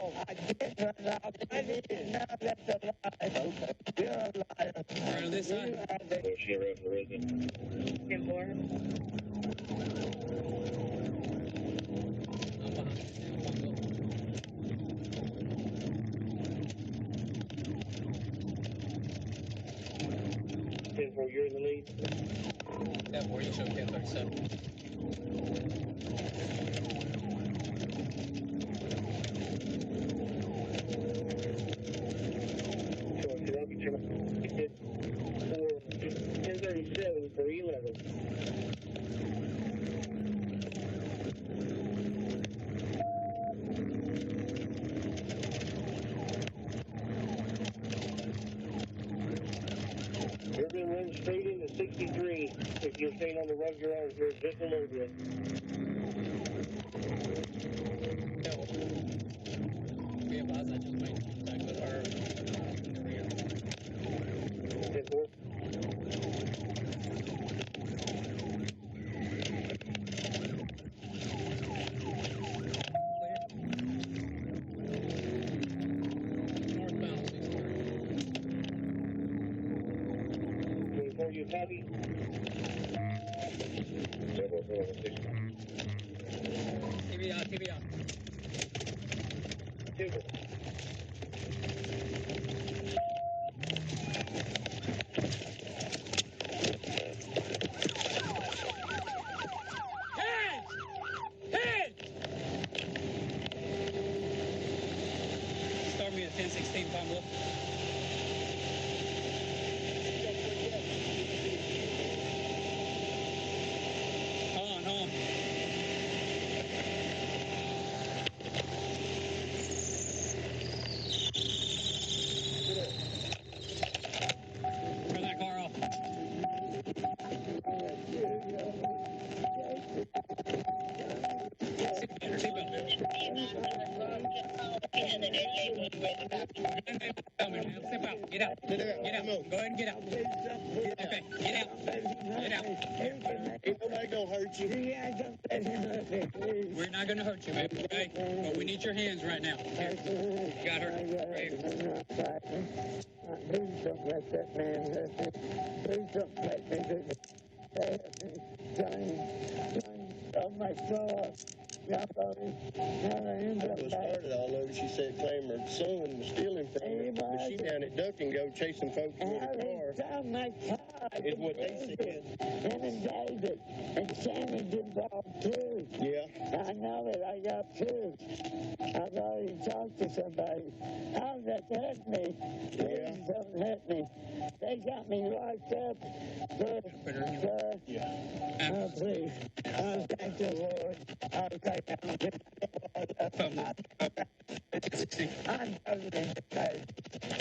I did run out. I didn't know that's a lie. Okay. You're a liar. Right on this side. Sheriff, where is it? 10-4. I'm behind. You're in the lead. That board you showed 1037. So if you're up, you hit 1037 for 11. You're going to run straight into 63 if you're staying on the road you're on here just a little bit. Be advised, I just made contact with her in the rear. 10-4. Northbound 63. 24, you copy? TBI. Super. Start me at 1016 if I'm looking. Hold on. Turn that car off. Step out. Get out. Go ahead and get out. Okay, get out. Ain't nobody gonna hurt you. We're not going to hurt you, man. Okay? But we need your hands right now. Here. You got her. Right here. Please don't let that man hurt me. Please don't let me do this. Johnny, oh my God. What started all over, she said claim her son was stealing from her, but she down at Duck and Go chasing folks with her car. My car. Is what they said. Inundated. And Shannon's involved too. Yeah. I know it. I got proof. I've already talked to somebody. How that hurt me? Yeah. Please don't hurt me. They got me locked up. Yeah. Oh, please. Oh, thank the Lord. Oh, thank you. I'm totally okay.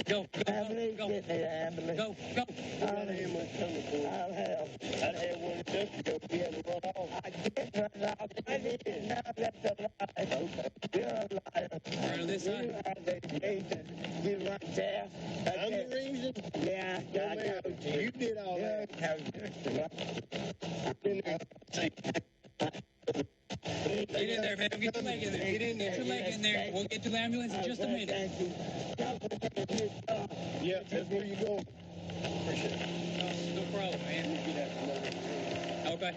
Go. Please get me the ambulance. Go. Got an ambulance coming for you. I'll help. I'd have one just to go be able to run off. I did run off. I didn't know that's a lie. Okay. You're a liar. Right on this You side. are the reason. You right there. I'm the reason. Yeah, No, I ma'am. know. You did all that. Get in there, man. Get your leg in there. Get in there. Get your leg in there. We'll get to the ambulance in just a minute. Thank you. Yeah, that's where you go. Appreciate it. No problem, man. Okay.